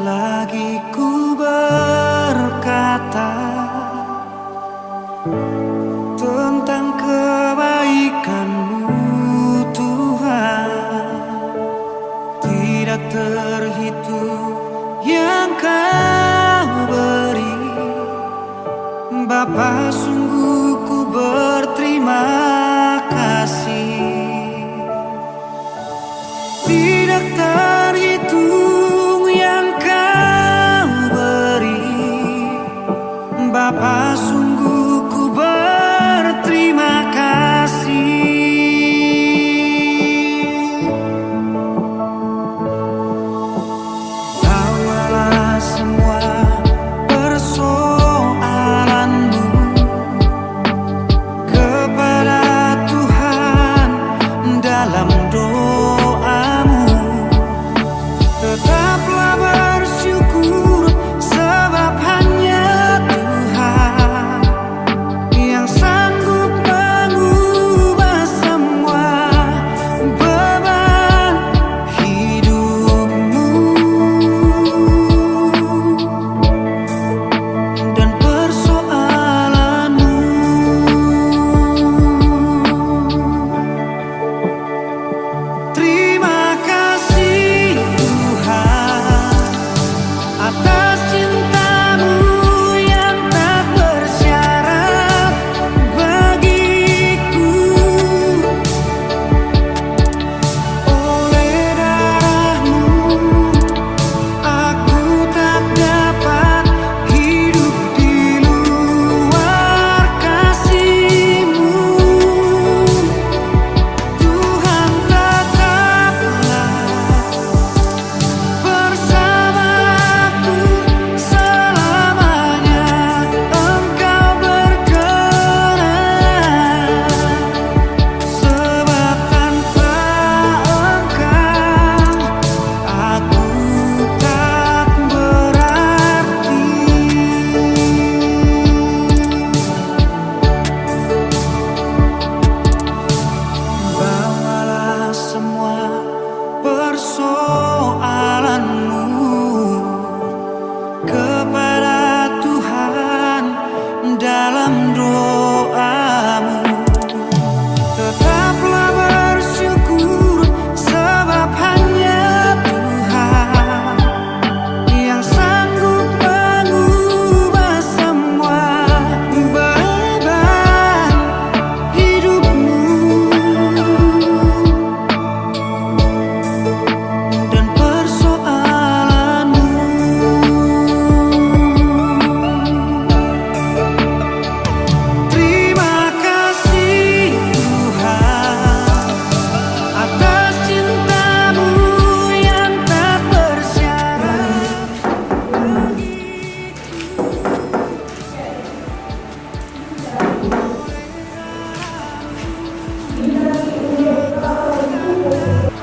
lagi ku berkata tentang kebaikan-Mu Tuhan, tidak terhitung yang Kau beri. Bapa, sungguh ku berterima kasih. Tidak terhitung yang Kau beri. Bapa, sungguh ku berterima kasih. Bawalah semua persoalanmu kepada Tuhan dalam doamu. Tetaplah bersyukur sebab hanya Tuhan yang sanggup mengubah semua beban hidupmu dan persoalanmu. Terima kasih Tuhan atas cinta-Mu yang tak bersyarat bagiku. Oleh darah-Mu aku tak dapat hidup di luar kasih-Mu. Tuhan, tetaplah bersamaku selamanya. Engkau berkenan, sebab tanpa Engkau aku tak berarti. Bawalah semua persoalanmu kepada Tuhan dalam doamu. Tetaplah bersyukur sebab hanya Tuhan yang sanggup mengubah semua beban hidupmu dan persoalanmu. Terima kasih Tuhan atas cinta-Mu yang tak bersyarat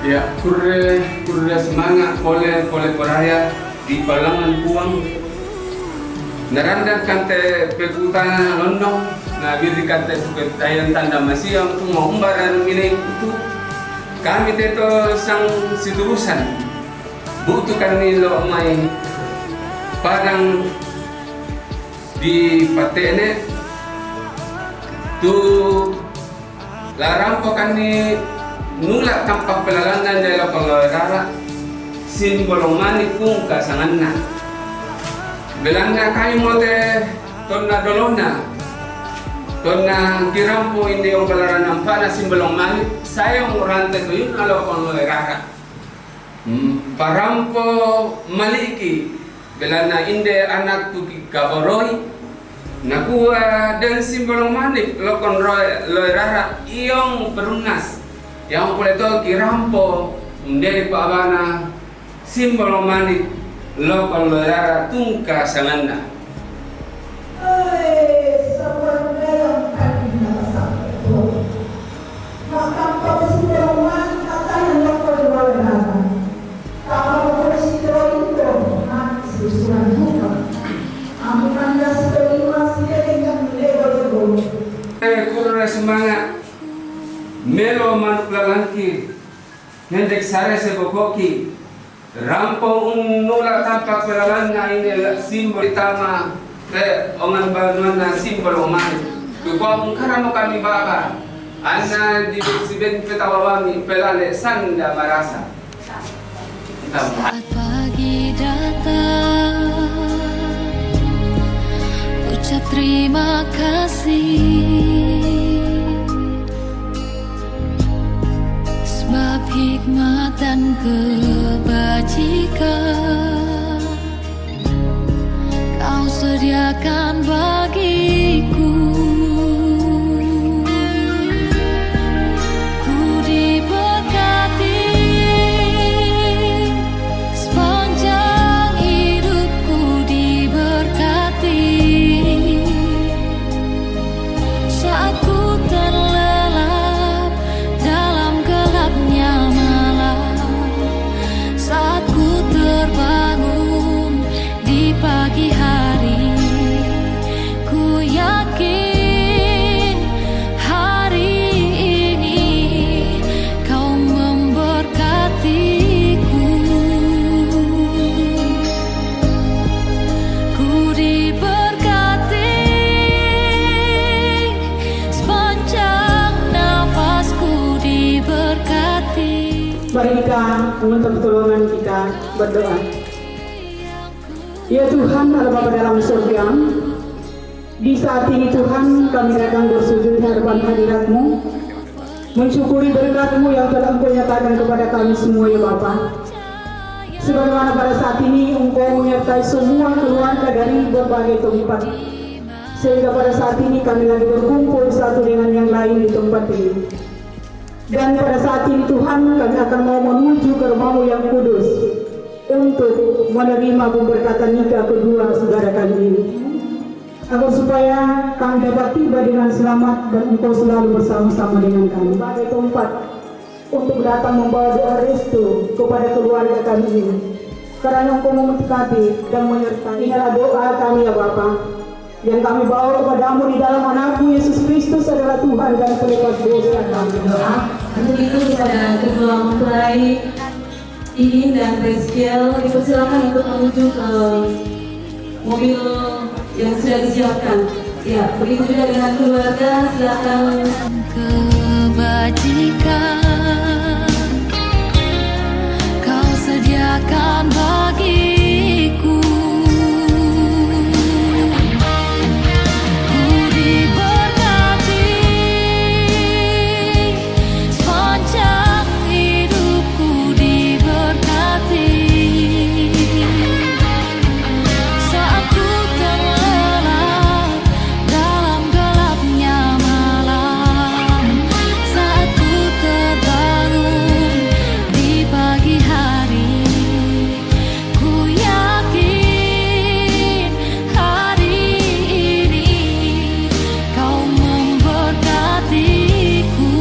Ya, kurre semangat kole koraya di palangan puang. Naranda kante pekutana londong na biri kante pekutayan tanda masiyang tumahumbaran minay itu. Kami teto sang siturusan butuh kami lo may padang di patene tu larang po kami nulak tampak pelalangan dari pengelara simbolong mani kung kasangan na belanda kayo mo te tonna dolona tonna kirampo hindi yung palaran ng pana simbolong mani sayang urante ko yun alo pengelara parampo maliki belanda hindi anak tuki kaboroy nakuha dan simbolong mani lokon loirara iyong perunas yang boleh to kirampo dari pabana simbol mani lokal lara tungka sanganna. Kurang semangat melo manuk lalangki hendek sare se bokoki rampo nula pagpapalalan na ini simbol itama ongan banuan na simbol umani. Kung karamo kami baba, ana di siben petawawami pelale sanda marasa. Saat pagi datang, ucap terima kasih, sebab hikmat dan kebajikan Kau sediakan bagiku. Ku diberkati sepanjang hidupku, diberkati saat ku terlelap dalam gelapnya malam, saat ku terbangun di pagi hari. Ku yakin hari ini Kau memberkatiku. Ku diberkati sepanjang nafasku, diberkati. Mari kita meminta pertolongan, kita berdoa. Ya Tuhan, Allah Bapa dalam surga, di saat ini Tuhan kami datang bersujud di hadapan hadirat-Mu, mensyukuri berkat-Mu yang telah Engkau nyatakan kepada kami semua ya Bapa. Sebagaimana pada saat ini Engkau menyertai semua keluarga dari berbagai tempat, sehingga pada saat ini kami lagi berkumpul satu dengan yang lain di tempat ini. Dan pada saat ini Tuhan kami akan mau menuju ke rumah-Mu yang kudus untuk menerima pemberkatan nikah kedua saudara kami ini, agar supaya kami dapat tiba dengan selamat dan Engkau selalu bersama-sama dengan kami. Sebagai tempat untuk datang membawa doa restu kepada keluarga kami ini, karena Engkau memberkati dan menyertai. Inilah doa kami ya Bapa, yang kami bawa kepada-Mu di dalam anak-Mu Yesus Kristus adalah Tuhan dan pelepas dosa kami. Untuk itu kepada kedua mempelai Iin dan Reskiel dipersilakan untuk menuju ke mobil yang sudah disiapkan. Ya, begitu juga dengan keluarga, silakan. Kebajikan Kau sediakan bagiku. Ku diberkati sepanjang hidupku, diberkati saat ku terlelap dalam gelapnya malam, saat ku terbangun di pagi hari. Ku yakin hari ini Kau memberkatiku.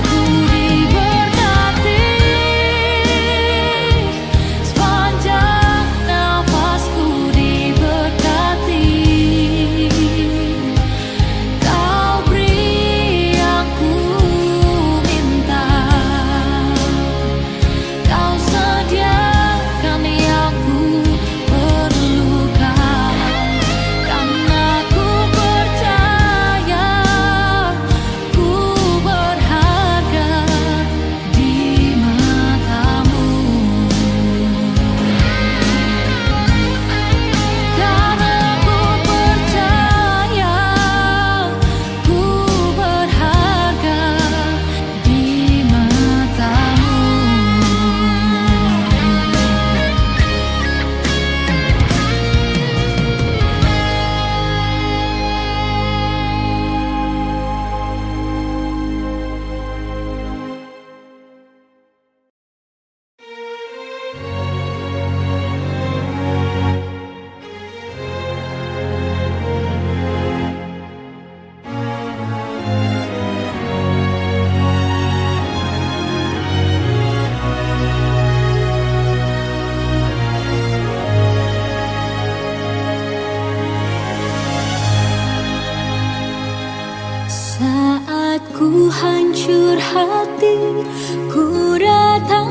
Ku diberkati sepanjang nafasku, diberkati. Kau beri yang ku minta, Kau sediakan yang ku perlukan, karena ku percaya ku berharga di mata-Mu. Karena ku percaya ku berharga di mata-Mu. Saat ku hancur hati, ku datang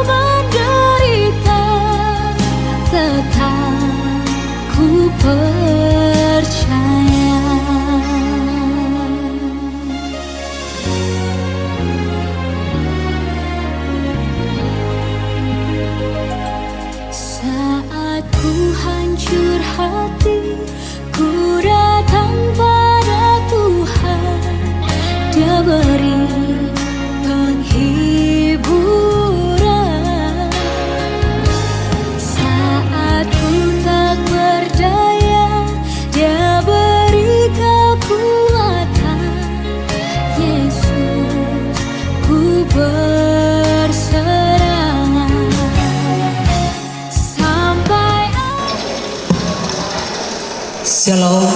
menderita, tetap ku percaya. Saat ku hancur hati, ku datang pada Tuhan. Dia beri penghiburan. Saat ku tak berdaya, Dia beri kekuatan. Yesus, ku berserah sampai Shalom,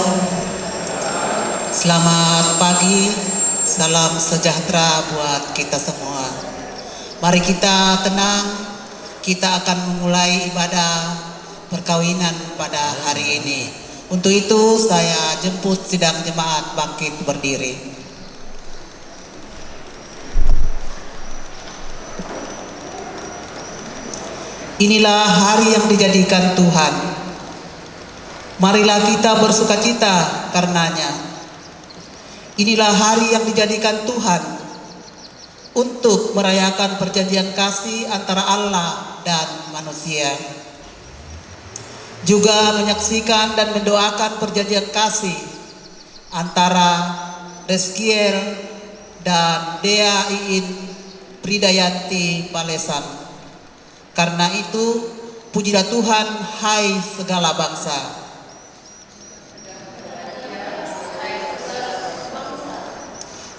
selamat pagi, salam sejahtera buat kita semua. Mari kita tenang, kita akan memulai ibadah perkawinan pada hari ini. Untuk itu saya jemput sidang jemaat bangkit berdiri. Inilah hari yang dijadikan Tuhan. Marilah kita bersukacita karenanya. Inilah hari yang dijadikan Tuhan untuk merayakan perjanjian kasih antara Allah dan manusia. Juga menyaksikan dan mendoakan perjanjian kasih antara Reskiel dan Dea Iin Pridayanti Palesan. Karena itu, pujilah Tuhan, hai segala bangsa.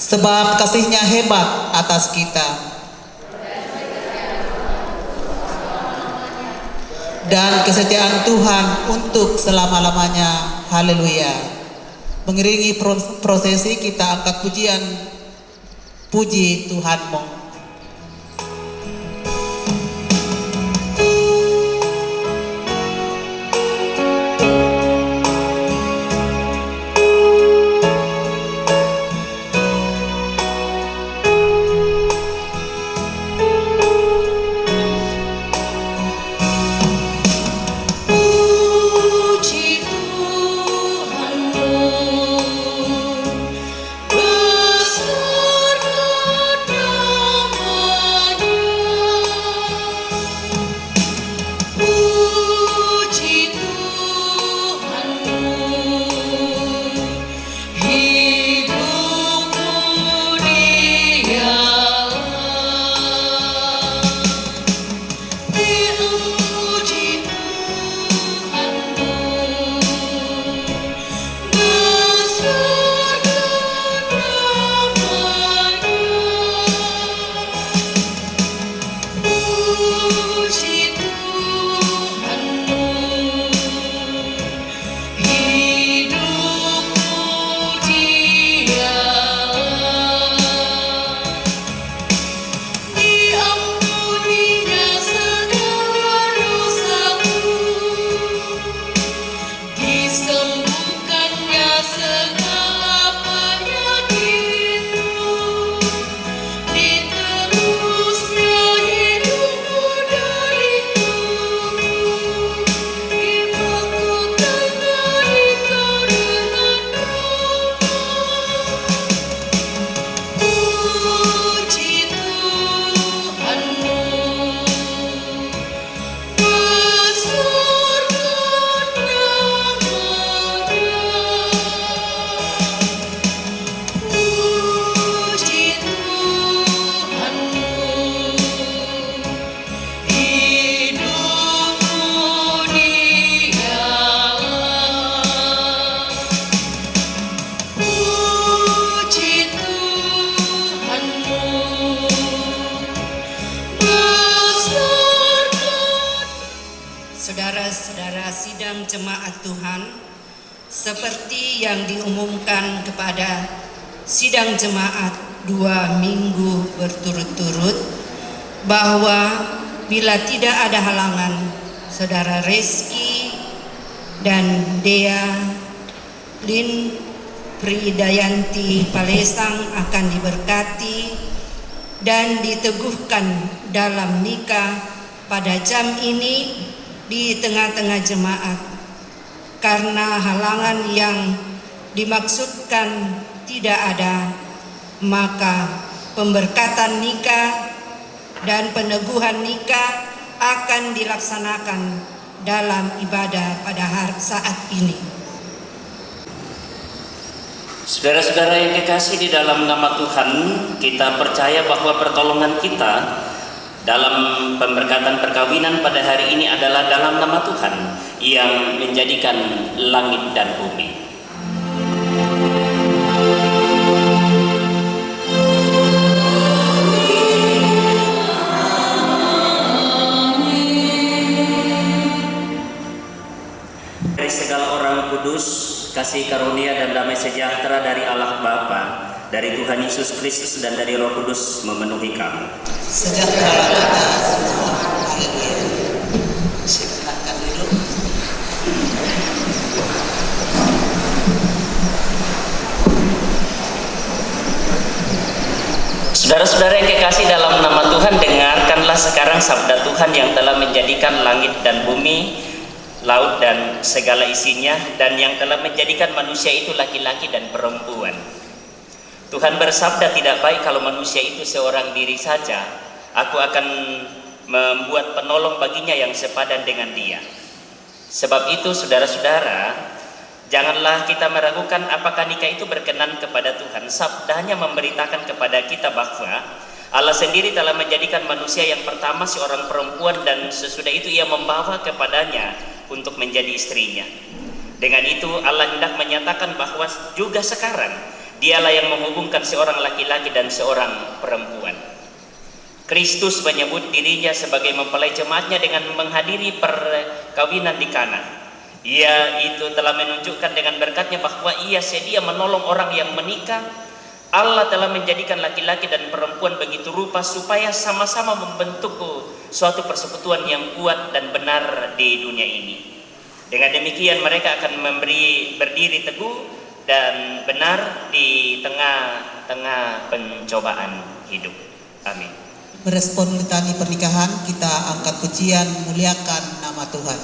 Sebab kasih-Nya hebat atas kita. Dan kesetiaan Tuhan untuk selama-lamanya. Haleluya. Mengiringi prosesi kita angkat pujian, puji Tuhanmu. Saudara-saudara sidang jemaat Tuhan, seperti yang diumumkan kepada sidang jemaat 2 minggu berturut-turut, bahwa bila tidak ada halangan, Saudara Reski dan Dea Lin Pridayanti Palesang akan diberkati dan diteguhkan dalam nikah pada jam ini di tengah-tengah jemaat. Karena halangan yang dimaksudkan tidak ada, maka pemberkatan nikah dan peneguhan nikah akan dilaksanakan dalam ibadah pada saat ini. Saudara-saudara yang kekasih di dalam nama Tuhan, kita percaya bahwa pertolongan kita dalam pemberkatan perkawinan pada hari ini adalah dalam nama Tuhan yang menjadikan langit dan bumi. Dari segala orang kudus, kasih karunia dan damai sejahtera dari Allah Bapa, dari Tuhan Yesus Kristus dan dari Roh Kudus memenuhi kamu. Sejahtera kita semua. Haleluya. Silakan duduk. Saudara-saudara yang kekasih dalam nama Tuhan, dengarkanlah sekarang sabda Tuhan yang telah menjadikan langit dan bumi, laut dan segala isinya, dan yang telah menjadikan manusia itu laki-laki dan perempuan. Tuhan bersabda, tidak baik kalau manusia itu seorang diri saja. Aku akan membuat penolong baginya yang sepadan dengan dia. Sebab itu saudara-saudara, janganlah kita meragukan apakah nikah itu berkenan kepada Tuhan. Sabdanya memberitakan kepada kita bahwa Allah sendiri telah menjadikan manusia yang pertama seorang perempuan, dan sesudah itu ia membawa kepadanya untuk menjadi istrinya. Dengan itu Allah hendak menyatakan bahwa juga sekarang dialah yang menghubungkan seorang laki-laki dan seorang perempuan. Kristus menyebut dirinya sebagai mempelai jemaatnya dengan menghadiri perkawinan di Kana. Ia itu telah menunjukkan dengan berkatnya bahwa ia sedia menolong orang yang menikah. Allah telah menjadikan laki-laki dan perempuan begitu rupa supaya sama-sama membentuk suatu persekutuan yang kuat dan benar di dunia ini. Dengan demikian mereka akan berdiri teguh dan benar di tengah-tengah pencobaan hidup. Amin. Merespon litani pernikahan, kita angkat pujian muliakan nama Tuhan.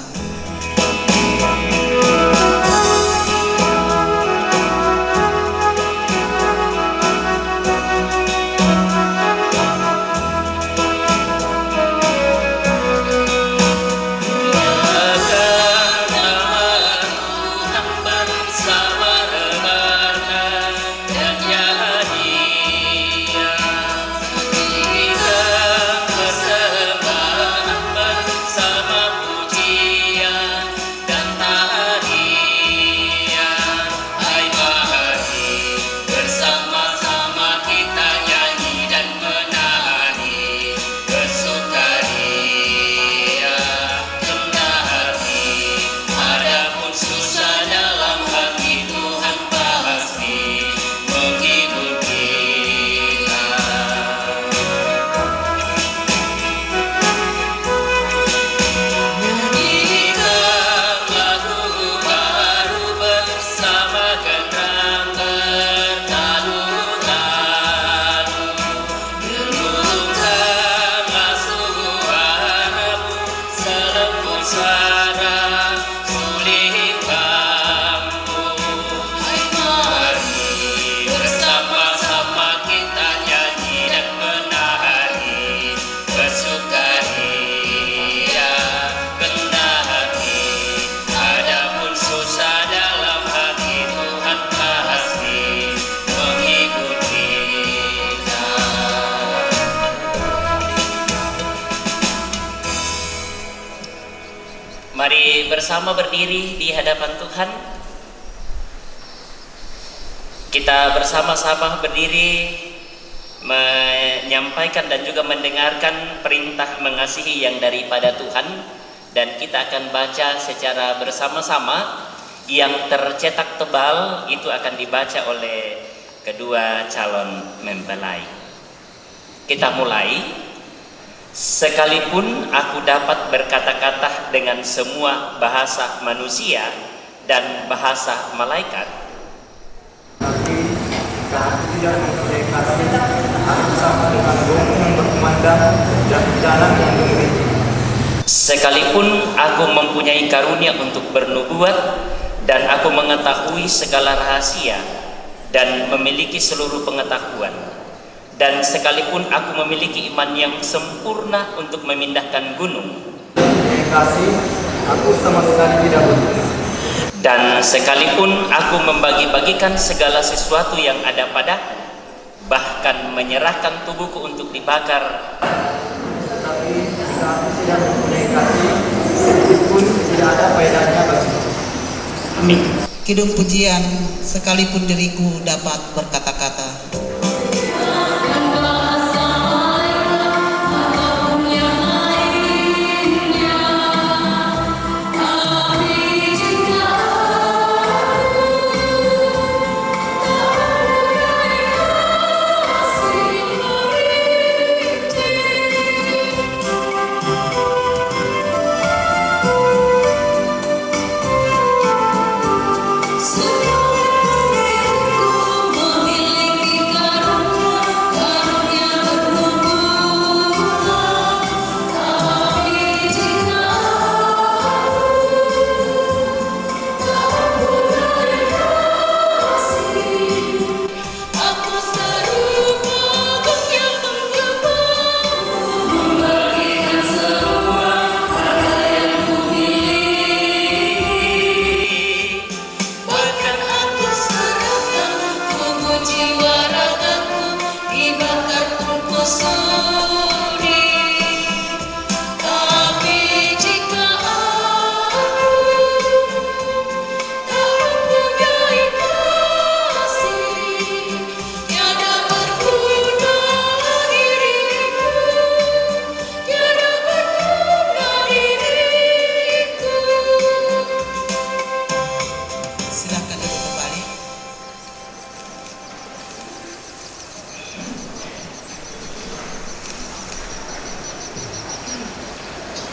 Mari bersama berdiri di hadapan Tuhan. Kita bersama-sama berdiri menyampaikan dan juga mendengarkan perintah mengasihi yang daripada Tuhan, dan kita akan baca secara bersama-sama. Yang tercetak tebal itu akan dibaca oleh kedua calon mempelai. Kita mulai. Sekalipun aku dapat berkata-kata dengan semua bahasa manusia dan bahasa malaikat, tapi saat tidak mempunyai kasih, aku dengan gong yang berkumandang dan jalan yang gemericik. Sekalipun aku mempunyai karunia untuk bernubuat dan aku mengetahui segala rahasia dan memiliki seluruh pengetahuan, dan sekalipun aku memiliki iman yang sempurna untuk memindahkan gunung, kasih, aku sama sekali tidak berguna. dan sekalipun aku membagi-bagikan segala sesuatu yang ada padaku, bahkan menyerahkan tubuhku untuk dibakar, Tetapi jika aku tidak mempunyai kasih, sedikit pun tidak ada faedahnya bagiku. amin. Kidung pujian, sekalipun diriku dapat berkata-kata.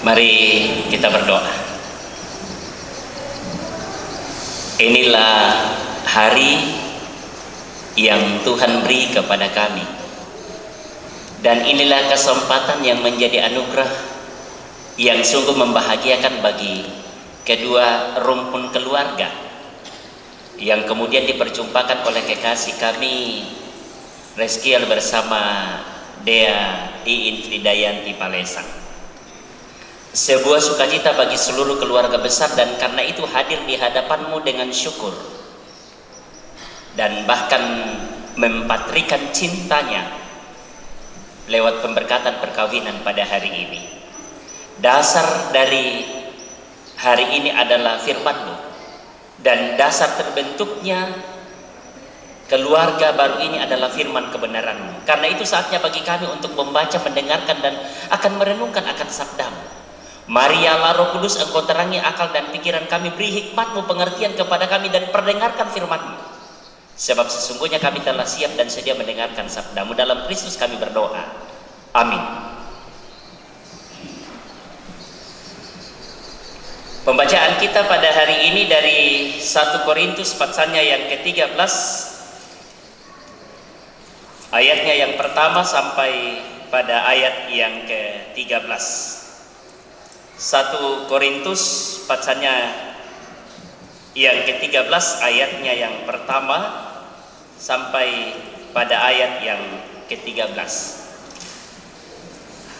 Mari kita berdoa. Inilah hari yang Tuhan beri kepada kami, dan inilah kesempatan yang menjadi anugerah yang sungguh membahagiakan bagi kedua rumpun keluarga yang kemudian diperjumpakan oleh kekasih kami Reskiel bersama Dea Iin Fridayanti Palesang. Sebuah sukacita bagi seluruh keluarga besar, dan karena itu hadir di hadapanmu dengan syukur dan bahkan mempatrikan cintanya lewat pemberkatan perkawinan pada hari ini. Dasar dari hari ini adalah firman-Mu, dan dasar terbentuknya keluarga baru ini adalah firman kebenaran-Mu. Karena itu saatnya bagi kami untuk membaca, mendengarkan, dan akan merenungkan akan sabda-Mu. Mari ya Allah Roh Kudus, Engkau terangi akal dan pikiran kami, beri hikmat-Mu, pengertian kepada kami, dan perdengarkan firman-Mu. Sebab sesungguhnya kami telah siap dan sedia mendengarkan sabda-Mu. Dalam Kristus kami berdoa. Amin. Pembacaan kita pada hari ini dari 1 Korintus pasalnya yang ke-13, ayatnya yang pertama sampai pada ayat yang ke-13. 1 Korintus pasalnya yang ke-13 ayatnya yang pertama sampai pada ayat yang ke-13.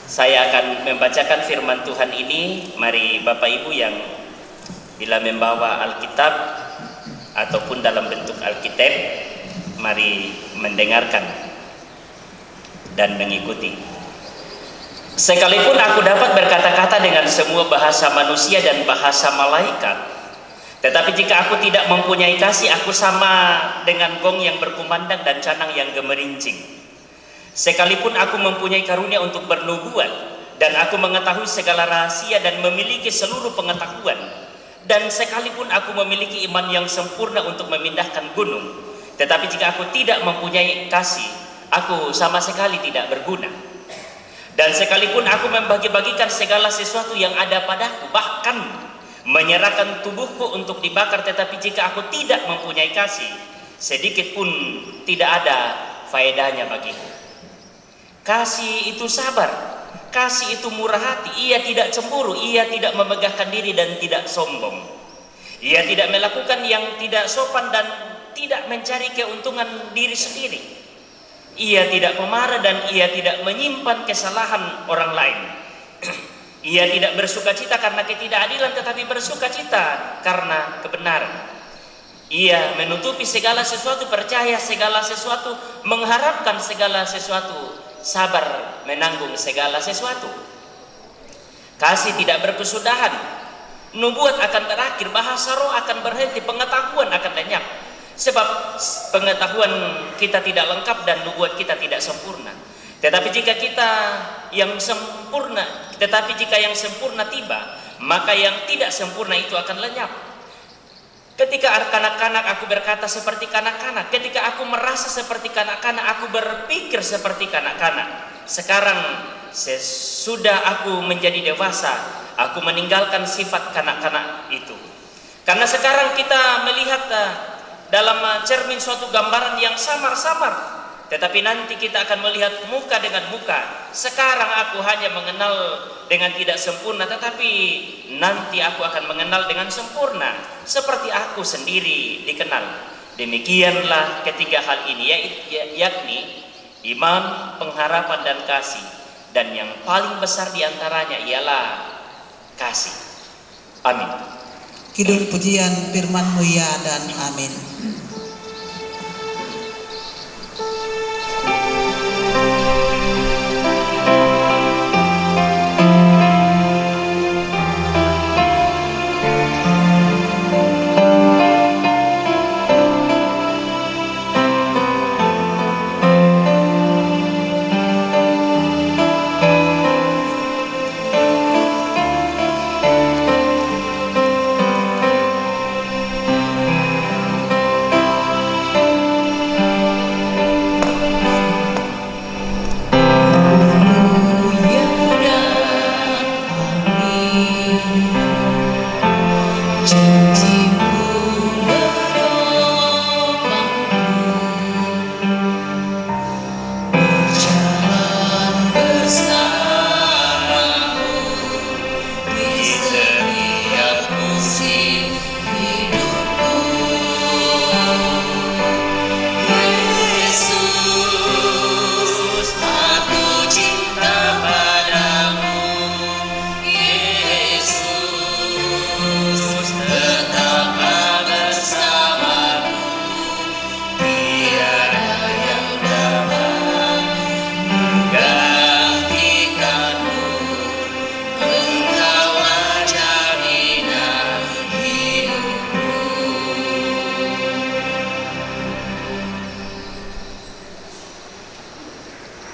Saya akan membacakan firman Tuhan ini. Mari Bapak Ibu yang bila membawa Alkitab ataupun dalam bentuk Alkitab, mari mendengarkan dan mengikuti. Sekalipun aku dapat berkata-kata dengan semua bahasa manusia dan bahasa malaikat, tetapi jika aku tidak mempunyai kasih, aku sama dengan gong yang berkumandang dan canang yang gemerincing. Sekalipun aku mempunyai karunia untuk bernubuat, dan aku mengetahui segala rahasia dan memiliki seluruh pengetahuan, dan sekalipun aku memiliki iman yang sempurna untuk memindahkan gunung, tetapi jika aku tidak mempunyai kasih, aku sama sekali tidak berguna. Dan sekalipun aku membagi-bagikan segala sesuatu yang ada padaku, bahkan menyerahkan tubuhku untuk dibakar, tetapi jika aku tidak mempunyai kasih, sedikit pun tidak ada faedahnya bagiku. Kasih itu sabar, kasih itu murah hati. Ia tidak cemburu, ia tidak memegahkan diri dan tidak sombong. Ia tidak melakukan yang tidak sopan dan tidak mencari keuntungan diri sendiri. Ia tidak pemarah dan ia tidak menyimpan kesalahan orang lain. Ia tidak bersukacita karena ketidakadilan, tetapi bersukacita karena kebenaran. Ia menutupi segala sesuatu, percaya segala sesuatu, mengharapkan segala sesuatu, sabar menanggung segala sesuatu. Kasih tidak berkesudahan. Nubuat akan berakhir, bahasa roh akan berhenti, pengetahuan akan lenyap. Sebab pengetahuan kita tidak lengkap dan nubuat kita tidak sempurna. Tetapi jika yang sempurna tiba, maka yang tidak sempurna itu akan lenyap. Ketika kanak-kanak aku berkata seperti kanak-kanak, ketika aku merasa seperti kanak-kanak, aku berpikir seperti kanak-kanak. Sekarang sesudah aku menjadi dewasa, aku meninggalkan sifat kanak-kanak itu. Karena sekarang kita melihat dalam cermin suatu gambaran yang samar-samar, tetapi nanti kita akan melihat muka dengan muka. Sekarang aku hanya mengenal dengan tidak sempurna, tetapi nanti aku akan mengenal dengan sempurna, seperti aku sendiri dikenal. Demikianlah ketiga hal ini, yakni iman, pengharapan, dan kasih. Dan yang paling besar diantaranya ialah kasih. Amin. Kidung pujian firman-Mu ya dan amin.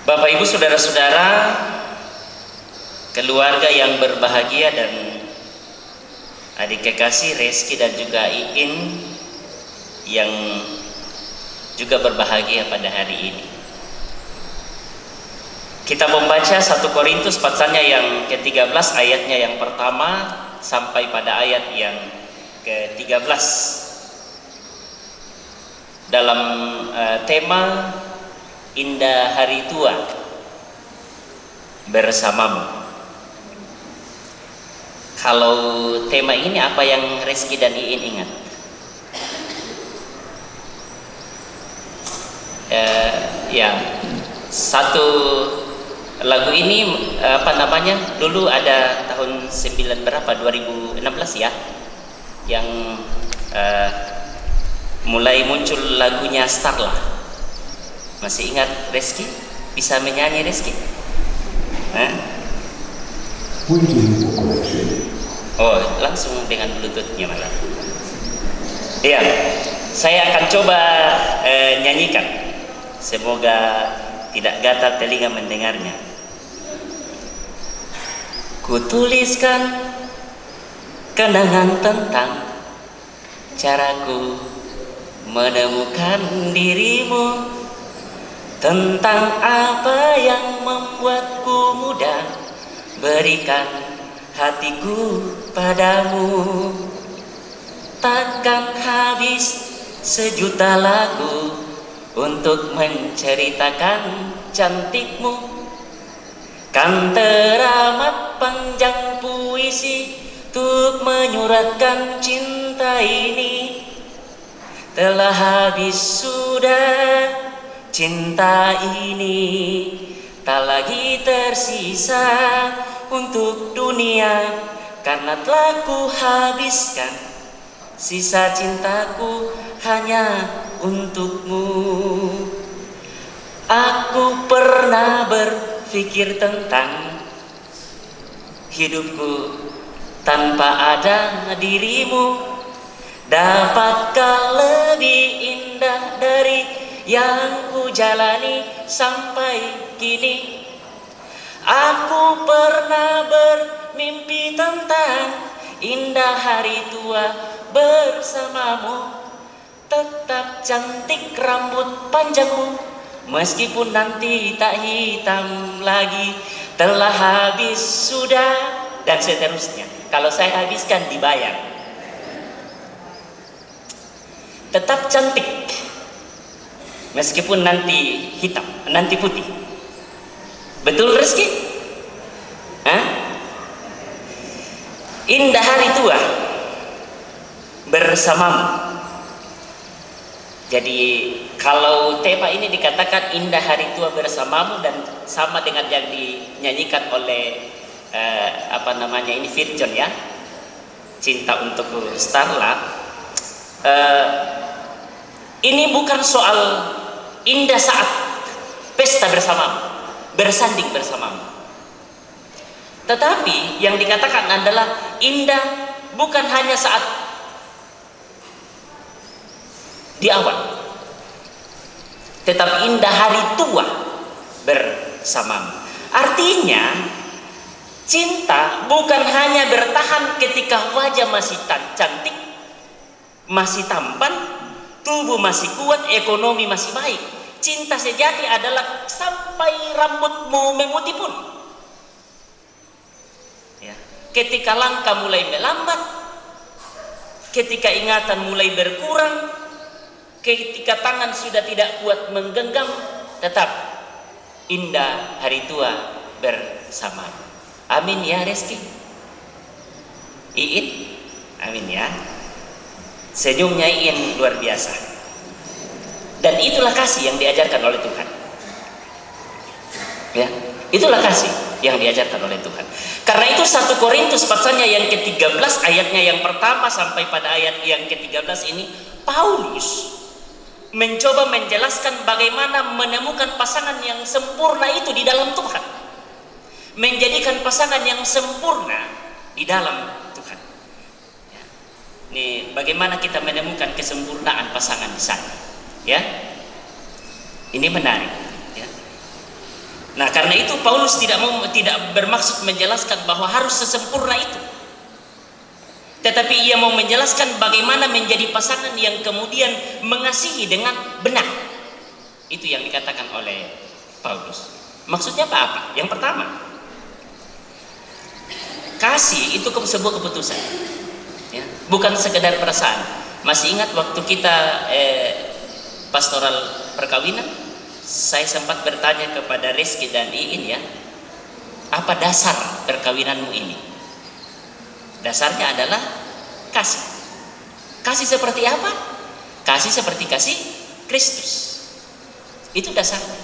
Bapak Ibu saudara-saudara, keluarga yang berbahagia dan adik kekasih Reski dan juga Iin yang juga berbahagia pada hari ini. Kita membaca 1 Korintus pasalnya yang ke-13 ayatnya yang pertama sampai pada ayat yang ke-13 dalam tema Indah Hari Tua bersamamu. Kalau tema ini apa yang Reski dan Iin ingat? Ya, satu lagu ini apa namanya? Dulu ada tahun 2016 ya, yang mulai muncul lagunya Starla. Masih ingat Reski? Bisa menyanyi Reski? Oh, langsung dengan bluetoothnya malah. Iya, saya akan coba nyanyikan. Semoga tidak gatal telinga mendengarnya. Kutuliskan kenangan tentang caraku menemukan dirimu, tentang apa yang membuatku mudah berikan hatiku padamu. Takkan habis sejuta lagu untuk menceritakan cantikmu, Kan teramat panjang puisi untuk menyuratkan cinta ini. Telah habis sudah cinta ini, tak lagi tersisa untuk dunia, karena telah ku habiskan sisa cintaku hanya untukmu. Aku pernah berpikir tentang hidupku tanpa ada dirimu. Dapatkah lebih indah dari yang ku jalani sampai kini? Aku pernah bermimpi tentang indah hari tua bersamamu. Tetap cantik rambut panjangmu, meskipun nanti tak hitam lagi. Telah habis sudah, dan seterusnya. Kalau saya habiskan dibayar. Tetap cantik, meskipun nanti hitam, nanti putih. Betul Rizky? Hah? Indah hari tua bersamamu. Jadi kalau tema ini dikatakan indah hari tua bersamamu, dan sama dengan yang dinyanyikan oleh ini Virgon ya, Cinta Untukku Starla. Ini bukan soal indah saat pesta bersamamu, bersanding bersamamu, tetapi yang dikatakan adalah indah bukan hanya saat di awal, tetapi indah hari tua bersamamu. Artinya cinta bukan hanya bertahan ketika wajah masih cantik, masih tampan, tubuh masih kuat, ekonomi masih baik. Cinta sejati adalah sampai rambutmu memutih pun. Ya. Ketika langkah mulai melambat, ketika ingatan mulai berkurang, ketika tangan sudah tidak kuat menggenggam, tetap indah hari tua bersama. Amin ya Reski. Iin, amin ya. Senyumnya Iin luar biasa. Dan itulah kasih yang diajarkan oleh Tuhan. Ya, itulah kasih yang diajarkan oleh Tuhan. Karena itu 1 Korintus pasalnya yang ke-13 ayatnya yang pertama sampai pada ayat yang ke-13 ini, Paulus mencoba menjelaskan bagaimana menemukan pasangan yang sempurna itu di dalam Tuhan. Menjadikan pasangan yang sempurna di dalam Tuhan. Ini bagaimana kita menemukan kesempurnaan pasangan di sana, ya? Ini menarik, ya. Nah, karena itu Paulus tidak bermaksud menjelaskan bahwa harus sesempurna itu, tetapi ia mau menjelaskan bagaimana menjadi pasangan yang kemudian mengasihi dengan benar. Itu yang dikatakan oleh Paulus. Maksudnya apa? Yang pertama, kasih itu sebuah keputusan. Ya, bukan sekedar perasaan. Masih ingat waktu kita pastoral perkawinan, saya sempat bertanya kepada Rizky dan Iin ya, apa dasar perkawinanmu ini? Dasarnya adalah kasih. Kasih seperti apa? Kasih seperti kasih Kristus. Itu dasarnya.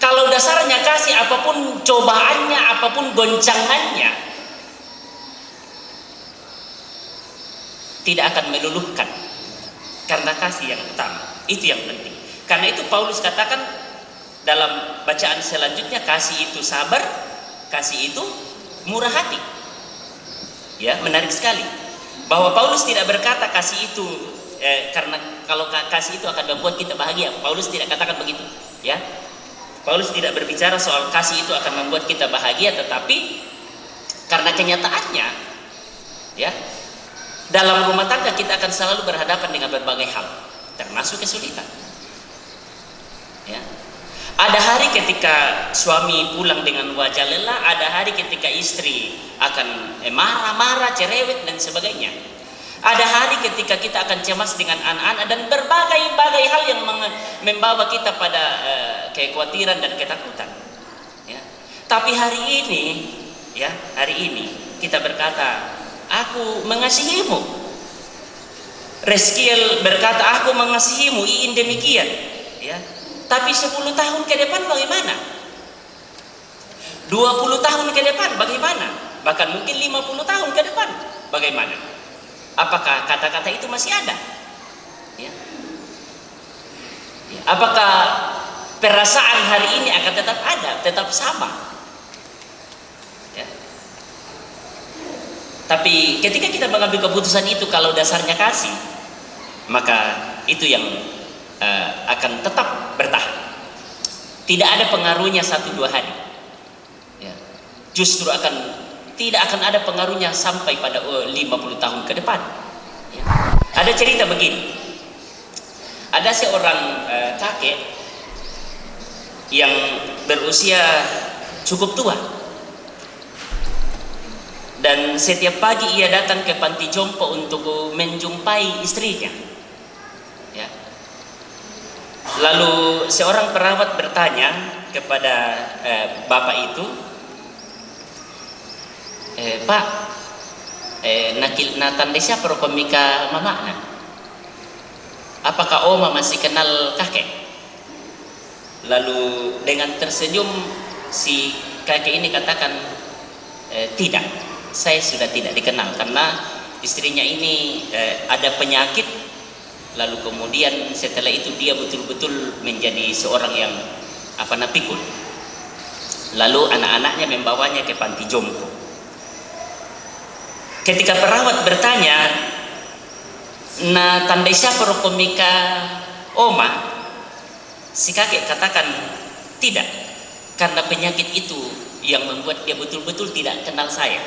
Kalau dasarnya kasih, apapun cobaannya, apapun goncangannya, tidak akan meluluhkan, karena kasih yang utama. Itu yang penting. Karena itu Paulus katakan dalam bacaan selanjutnya, kasih itu sabar, kasih itu murah hati. Ya, menarik sekali bahwa Paulus tidak berkata kasih itu karena kalau kasih itu akan membuat kita bahagia. Paulus tidak katakan begitu, ya. Paulus tidak berbicara soal kasih itu akan membuat kita bahagia, tetapi karena kenyataannya, ya, dalam rumah tangga kita akan selalu berhadapan dengan berbagai hal, termasuk kesulitan. Ya. Ada hari ketika suami pulang dengan wajah lelah, ada hari ketika istri akan marah-marah, cerewet dan sebagainya. Ada hari ketika kita akan cemas dengan anak-anak dan berbagai hal yang membawa kita pada kekhawatiran dan ketakutan. Ya. Tapi hari ini kita berkata, aku mengasihimu. Reskiel berkata, aku mengasihimu, Iin demikian. Ya. Tapi 10 tahun ke depan bagaimana? 20 tahun ke depan bagaimana? Bahkan mungkin 50 tahun ke depan bagaimana? Apakah kata-kata itu masih ada? Ya. Ya. Apakah perasaan hari ini akan tetap ada, tetap sama? Ya. Tapi ketika kita mengambil keputusan itu, kalau dasarnya kasih, maka itu yang akan tetap bertahan. Tidak ada pengaruhnya 1-2 hari. Ya. Justru tidak akan ada pengaruhnya sampai pada 50 tahun ke depan. Ya. Ada cerita begini. Ada seorang kakek yang berusia cukup tua, dan setiap pagi ia datang ke panti jompo untuk menjumpai istrinya. Ya. Lalu seorang perawat bertanya kepada bapak itu, Pak, natande siapa komika mamana? Apakah Oma masih kenal kakek? Lalu dengan tersenyum si kakek ini katakan, tidak, saya sudah tidak dikenal karena istrinya ini ada penyakit. Lalu kemudian setelah itu dia betul-betul menjadi seorang yang pikun. Lalu anak-anaknya membawanya ke panti jompo. Ketika perawat bertanya, "Na tandai siapa komika Oma?" Si kakek katakan, "Tidak, karena penyakit itu yang membuat dia betul-betul tidak kenal saya."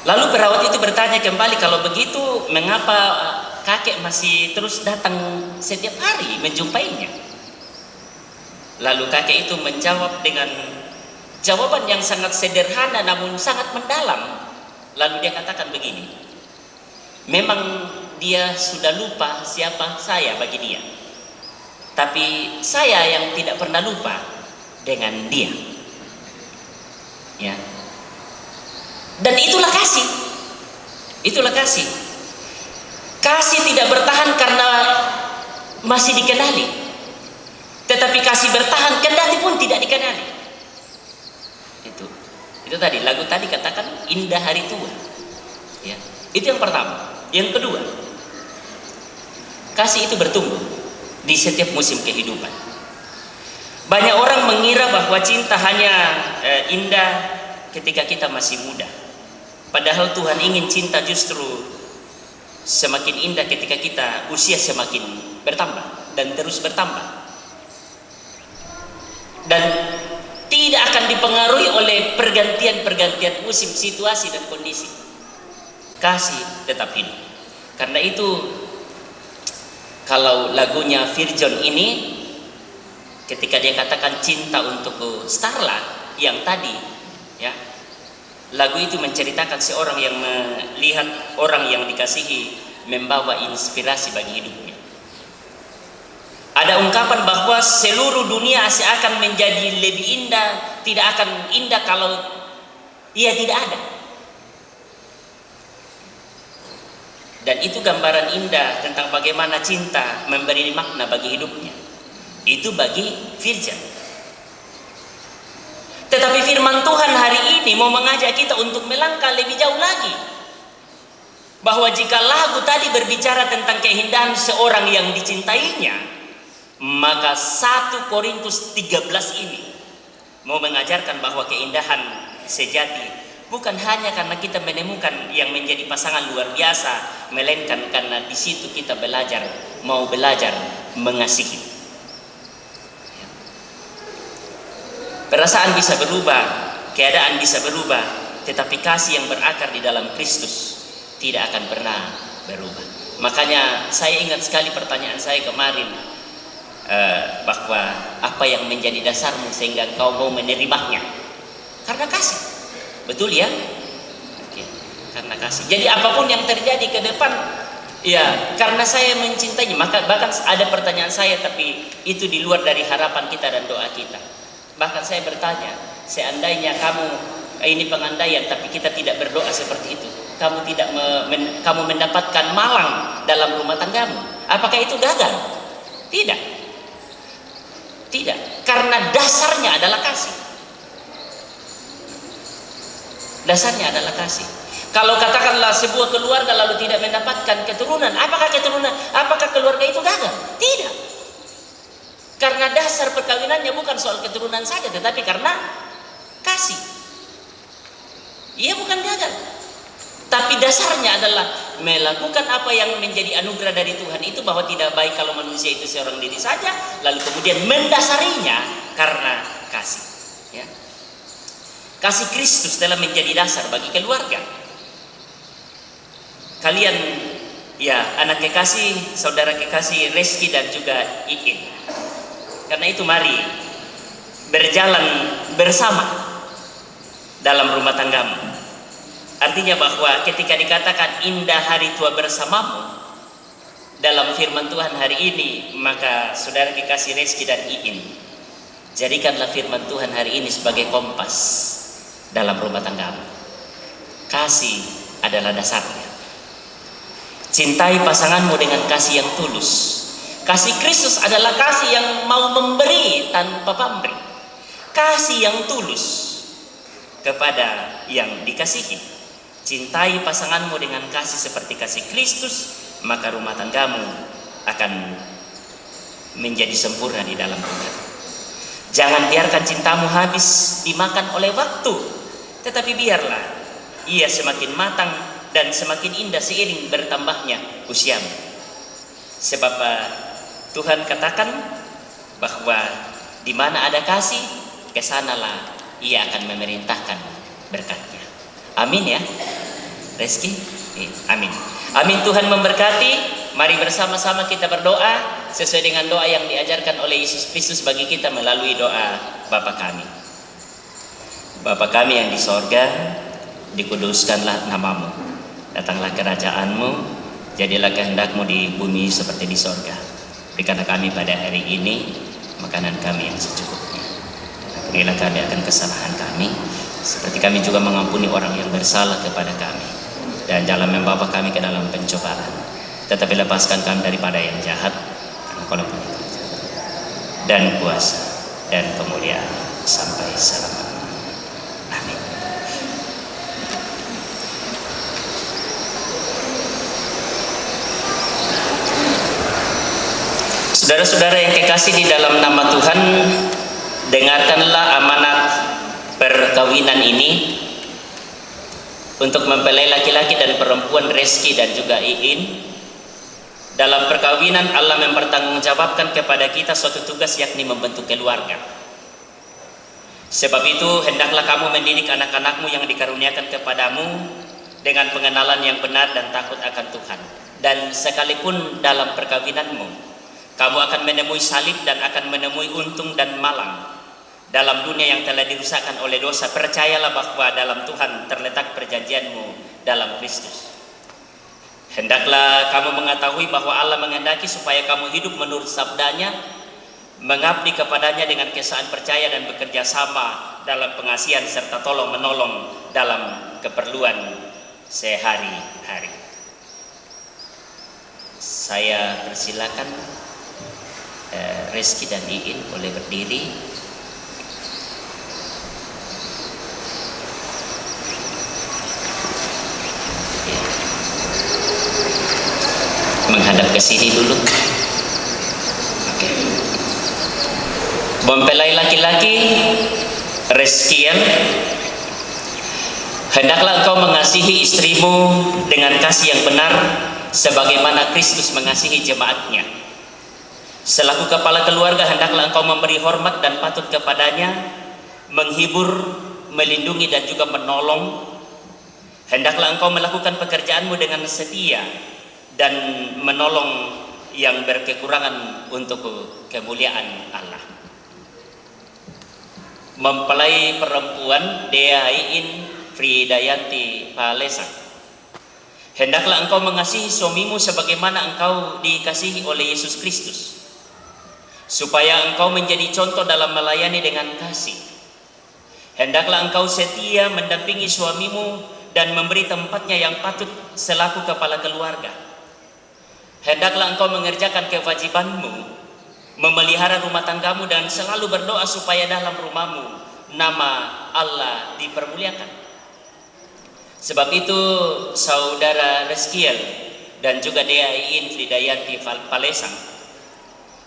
Lalu perawat itu bertanya kembali, "Kalau begitu mengapa kakek masih terus datang setiap hari menjumpainya?" Lalu kakek itu menjawab dengan jawaban yang sangat sederhana namun sangat mendalam. Lalu dia katakan begini, "Memang dia sudah lupa siapa saya bagi dia, tapi saya yang tidak pernah lupa dengan dia." Ya. Dan itulah kasih. Itulah kasih. Kasih tidak bertahan karena masih dikenali, tetapi kasih bertahan kendati pun tidak dikenali. Itu tadi lagu tadi katakan indah hari tua. Ya. Itu yang pertama. Yang kedua, kasih itu bertumbuh di setiap musim kehidupan. Banyak orang mengira bahwa cinta hanya indah ketika kita masih muda. Padahal Tuhan ingin cinta justru semakin indah ketika kita usia semakin bertambah dan terus bertambah. Dan tidak akan dipengaruhi oleh pergantian-pergantian musim, situasi dan kondisi. Kasih tetap hidup. Karena itu kalau lagunya Virjon ini, ketika dia katakan cinta untuk Starla yang tadi, ya, lagu itu menceritakan seorang yang melihat orang yang dikasihi membawa inspirasi bagi hidupnya. Ada ungkapan bahwa seluruh dunia akan menjadi lebih indah, tidak akan indah kalau ia tidak ada. Dan itu gambaran indah tentang bagaimana cinta memberi makna bagi hidupnya. Itu bagi Virjan. Tetapi firman Tuhan hari ini mau mengajak kita untuk melangkah lebih jauh lagi. Bahwa jika lagu tadi berbicara tentang keindahan seorang yang dicintainya, maka 1 Korintus 13 ini mau mengajarkan bahwa keindahan sejati bukan hanya karena kita menemukan yang menjadi pasangan luar biasa, melainkan karena di situ kita mau belajar mengasihi. Perasaan bisa berubah, keadaan bisa berubah, tetapi kasih yang berakar di dalam Kristus tidak akan pernah berubah. Makanya saya ingat sekali pertanyaan saya kemarin, bahwa apa yang menjadi dasarmu sehingga engkau mau menerimanya? Karena kasih. Betul ya? Oke. Karena kasih. Jadi apapun yang terjadi ke depan, ya karena saya mencintainya. Maka bahkan ada pertanyaan saya, tapi itu di luar dari harapan kita dan doa kita. Bahkan saya bertanya, seandainya kamu ini pengandaian tapi kita tidak berdoa seperti itu, kamu mendapatkan malang dalam rumah tanggamu, apakah itu gagal? Tidak. Tidak, karena dasarnya adalah kasih. Dasarnya adalah kasih. Kalau katakanlah sebuah keluarga lalu tidak mendapatkan keturunan, apakah keluarga itu gagal? Tidak. Karena dasar perkawinannya bukan soal keturunan saja, tetapi karena kasih. Ia bukan gagal. Tapi dasarnya adalah melakukan apa yang menjadi anugerah dari Tuhan itu, bahwa tidak baik kalau manusia itu seorang diri saja, lalu kemudian mendasarinya karena kasih. Ya. Kasih Kristus telah menjadi dasar bagi keluarga. Kalian, ya, anak kekasih, saudara kekasih Reski dan juga Iin. Karena itu mari berjalan bersama dalam rumah tanggamu. Artinya bahwa ketika dikatakan indah hari tua bersamamu dalam firman Tuhan hari ini, maka saudara kekasih Reski dan Iin, jadikanlah firman Tuhan hari ini sebagai kompas dalam rumah tanggamu. Kasih adalah dasarnya. Cintai pasanganmu dengan kasih yang tulus. Kasih Kristus adalah kasih yang mau memberi tanpa pamrih. Kasih yang tulus kepada yang dikasihi. Cintai pasanganmu dengan kasih seperti kasih Kristus, maka rumah tanggamu akan menjadi sempurna di dalam Tuhan. Jangan biarkan cintamu habis dimakan oleh waktu, tetapi biarlah ia semakin matang dan semakin indah seiring bertambahnya usiamu. Sebab Tuhan katakan bahwa di mana ada kasih, kesanalah ia akan memerintahkan berkatnya. Amin ya, Reski? Amin. Amin. Tuhan memberkati. Mari bersama-sama kita berdoa sesuai dengan doa yang diajarkan oleh Yesus Kristus bagi kita melalui doa Bapa kami. Bapa kami yang di sorga, dikuduskanlah namamu. Datanglah kerajaanmu, jadilah kehendakmu di bumi seperti di sorga. Berikanlah kami pada hari ini makanan kami yang secukupnya. Ampunilah kami akan kesalahan kami, seperti kami juga mengampuni orang yang bersalah kepada kami. Dan jangan membawa kami ke dalam pencobaan, tetapi lepaskan kami daripada yang jahat, karena Kau punya kerajaan dan kuasa dan kemuliaan sampai selama-lamanya. Amin. Saudara-saudara yang kekasih di dalam nama Tuhan, dengarkanlah amanat perkawinan ini untuk mempelai laki-laki dan perempuan Reski dan juga Iin. Dalam perkawinan Allah mempertanggungjawabkan kepada kita suatu tugas, yakni membentuk keluarga. Sebab itu hendaklah kamu mendidik anak-anakmu yang dikaruniakan kepadamu dengan pengenalan yang benar dan takut akan Tuhan. Dan sekalipun dalam perkawinanmu kamu akan menemui salib dan akan menemui untung dan malang dalam dunia yang telah dirusakkan oleh dosa, percayalah bahwa dalam Tuhan terletak perjanjianmu dalam Kristus. Hendaklah kamu mengetahui bahwa Allah menghendaki supaya kamu hidup menurut sabdanya, mengabdi kepadanya dengan keesaan percaya dan bekerja sama dalam pengasihan serta tolong menolong dalam keperluan sehari-hari. Saya persilakan Reski dan Iin boleh berdiri. Menghadap ke sini dulu. Oke. Mempelai laki-laki Reskiel, hendaklah engkau mengasihi istrimu dengan kasih yang benar sebagaimana Kristus mengasihi jemaatnya. Selaku kepala keluarga, hendaklah engkau memberi hormat dan patut kepadanya, menghibur, melindungi dan juga menolong. Hendaklah engkau melakukan pekerjaanmu dengan setia dan menolong yang berkekurangan untuk kemuliaan Allah. Mempelai perempuan Dea Iin Fridayanti Palesa, hendaklah engkau mengasihi suamimu sebagaimana engkau dikasihi oleh Yesus Kristus. supaya engkau menjadi contoh dalam melayani dengan kasih. Hendaklah engkau setia mendampingi suamimu dan memberi tempatnya yang patut selaku kepala keluarga. Hendaklah engkau mengerjakan kewajibanmu, memelihara rumah tanggamu dan selalu berdoa supaya dalam rumahmu nama Allah dipermuliakan. Sebab itu saudara Reskiel dan juga Dea Iin Fridayanti Palesang,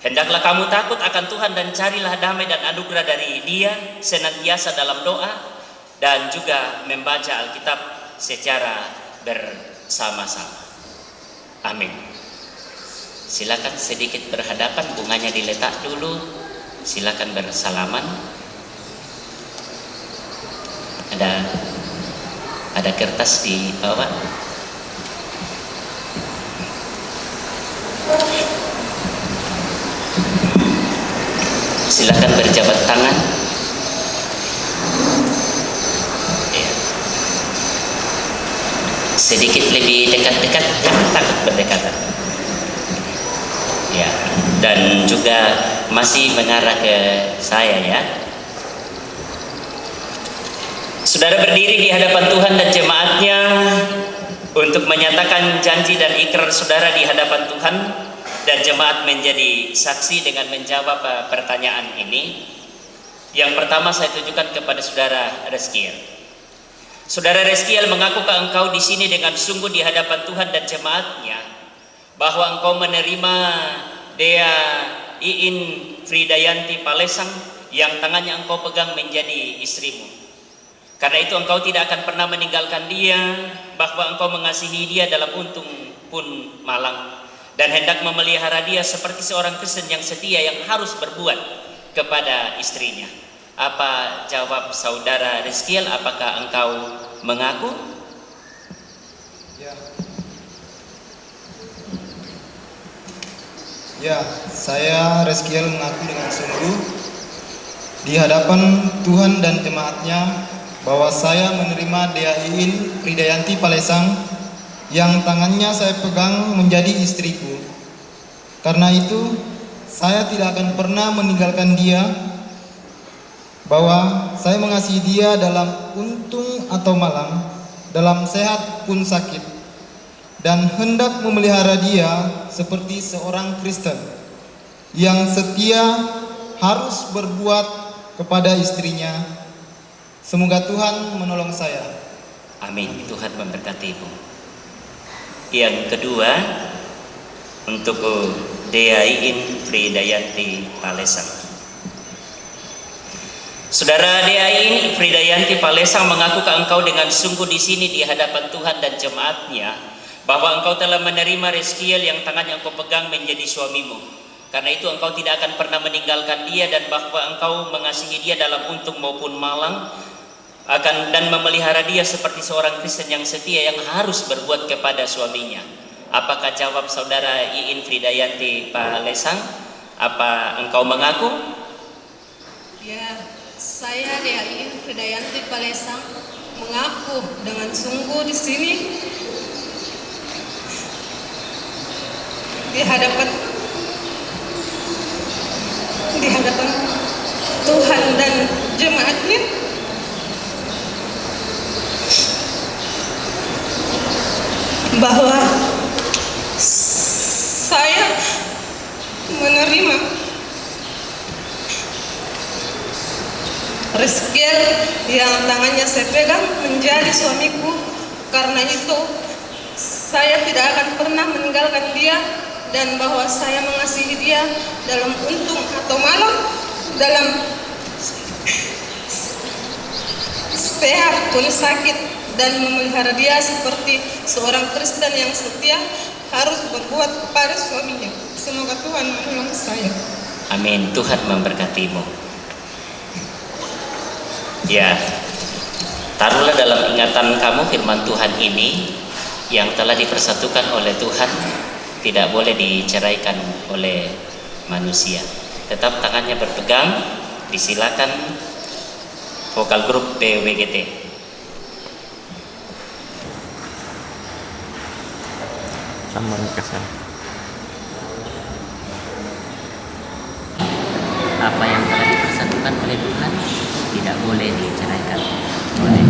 hendaklah kamu takut akan Tuhan dan carilah damai dan anugerah dari Dia senantiasa dalam doa dan juga membaca Alkitab secara bersama-sama. Amin. Silakan sedikit berhadapan, bunganya diletak dulu. Silakan bersalaman. Ada kertas di bawah. Silakan berjabat tangan. Ya. Sedikit lebih dekat-dekat, jangan takut berdekatan. Ya, dan juga masih mengarah ke saya ya. Saudara berdiri di hadapan Tuhan dan jemaatnya untuk menyatakan janji dan ikrar saudara di hadapan Tuhan, dan jemaat menjadi saksi dengan menjawab pertanyaan ini. Yang pertama saya tujukan kepada saudara Reskiel. Saudara Reskiel, mengakukah engkau di sini dengan sungguh di hadapan Tuhan dan jemaatnya bahwa engkau menerima Dea Iin Fridayanti Palesang yang tangannya engkau pegang menjadi istrimu? Karena itu engkau tidak akan pernah meninggalkan dia, bahwa engkau mengasihi dia dalam untung pun malang, dan hendak memelihara dia seperti seorang Kristen yang setia yang harus berbuat kepada istrinya. Apa jawab saudara Reskiel? Apakah engkau mengaku? Ya, saya Reskiel mengaku dengan sungguh di hadapan Tuhan dan jemaatnya bahwa saya menerima Dea Iin Fridayanti Palesang yang tangannya saya pegang menjadi istriku. Karena itu, saya tidak akan pernah meninggalkan dia, bahwa saya mengasihi dia dalam untung atau malang, dalam sehat pun sakit, dan hendak memelihara dia seperti seorang Kristen yang setia harus berbuat kepada istrinya. Semoga Tuhan menolong saya. Amin. Tuhan memberkatimu. Yang kedua, untuk Dea Iin Fridayanti Palesang. Saudara Dea Iin Fridayanti Palesang, mengakukah engkau dengan sungguh di sini di hadapan Tuhan dan jemaatnya bahwa engkau telah menerima Reskiel yang tangannya engkau pegang menjadi suamimu? Karena itu engkau tidak akan pernah meninggalkan dia, dan bahwa engkau mengasihi dia dalam untung maupun malang, dan memelihara dia seperti seorang Kristen yang setia yang harus berbuat kepada suaminya. Apakah jawab saudara Iin Fridayanti Palesang? Apa engkau mengaku? Ya, saya Dea Iin Fridayanti Palesang mengaku dengan sungguh di sini di hadapan Tuhan dan jemaatnya bahwa saya menerima Reskiel yang tangannya saya pegang menjadi suamiku. Karena itu saya tidak akan pernah meninggalkan dia, dan bahwa saya mengasihi dia dalam untung atau malang, dalam sehat pun sakit, dan memelihara dia seperti seorang Kristen yang setia harus berbuat kepada suaminya. Semoga Tuhan menolong saya. Amin. Tuhan memberkatimu. Ya, taruhlah dalam ingatan kamu firman Tuhan ini yang telah dipersatukan oleh Tuhan tidak boleh diceraikan oleh manusia. Tetap tangannya berpegang. Disilakan vokal grup BWGT. Sambung ke sana. apa yang telah dipersatukan oleh Tuhan tidak boleh diceraikan oleh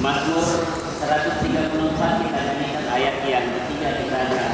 Mazmur 134 kita nyanyikan ayat yang ketiga di sana.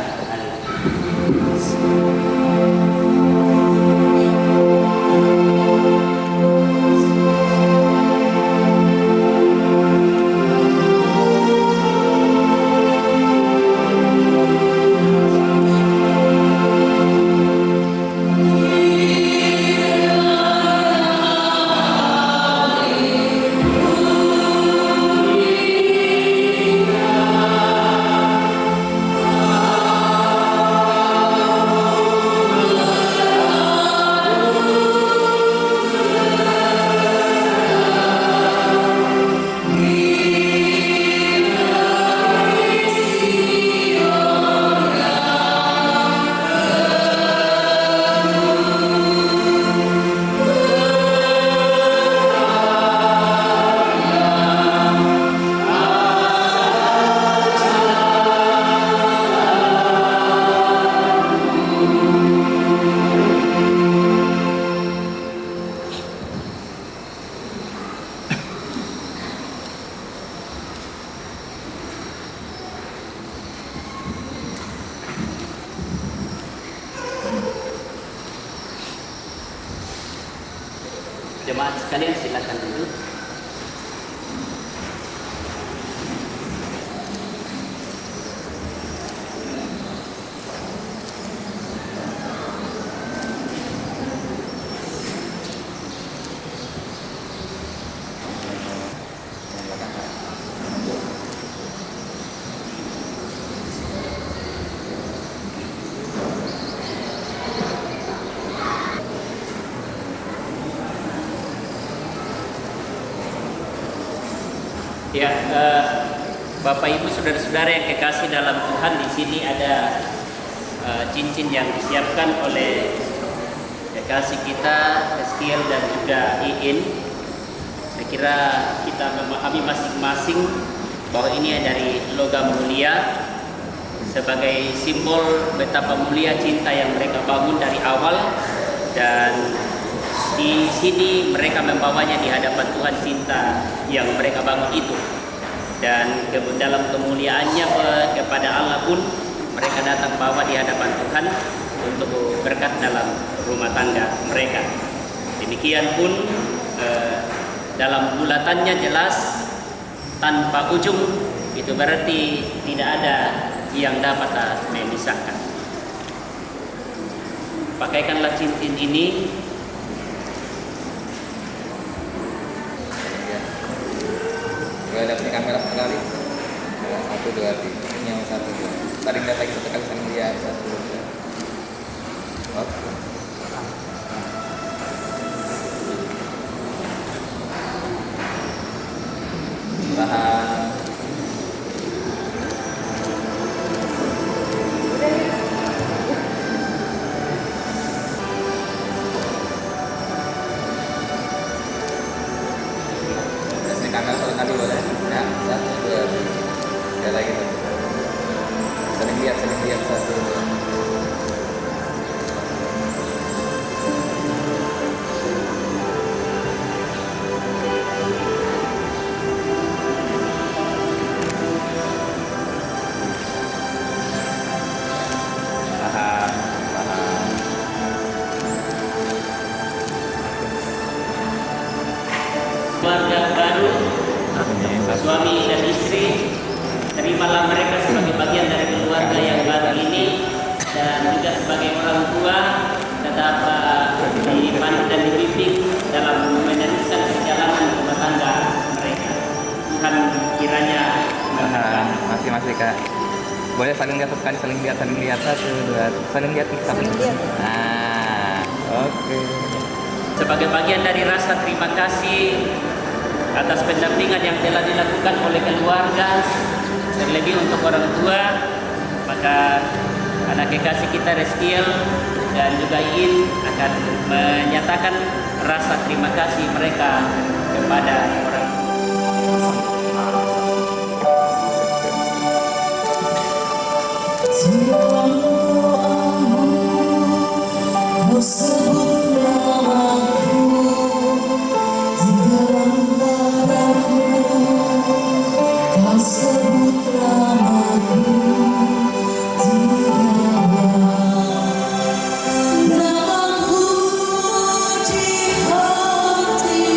Jemaat sekalian silakan duduk. Ya, Bapak Ibu saudara-saudara yang kekasih dalam Tuhan, di sini ada cincin yang disiapkan oleh kekasih kita Reskiel dan juga Iin. Saya kira kita memahami masing-masing bahwa ini dari logam mulia sebagai simbol betapa mulia cinta yang mereka bangun dari awal, dan di sini mereka membawanya di hadapan Tuhan, cinta yang mereka bangun itu, dan dalam kemuliaannya kepada Allah pun mereka datang bawa di hadapan Tuhan untuk berkat dalam rumah tangga mereka. Demikian pun dalam bulatannya jelas tanpa ujung, itu berarti tidak ada yang dapat memisahkan. Pakaikanlah cincin ini. Ada kamera sekali. 1, 2, 3. Ini yang 1, 2. Tadi lihat lagi 1 kali sama dia 1, 2. Oke. Tahan. Kamera 1 kali boleh ya, 1, 2, 3 lagi saling lihat 1, 2. Keluarga baru, suami dan istri, terimalah mereka sebagai bagian dari keluarga yang baru ini, dan juga sebagai orang tua tetap dipandu dan dibimbing dalam meneruskan perjalanan rumah tangga mereka. Tuhan kiranya Masih Kak. Boleh saling lihat sekali, saling lihat 1, 2, saling lihat. Nah, oke. Sebagai bagian dari rasa terima kasih atas pendampingan yang telah dilakukan oleh keluarga, terlebih untuk orang tua, maka anak kekasih kita Reskiel dan juga Iin akan menyatakan rasa terima kasih mereka kepada orang tua. Namaku di hatimu.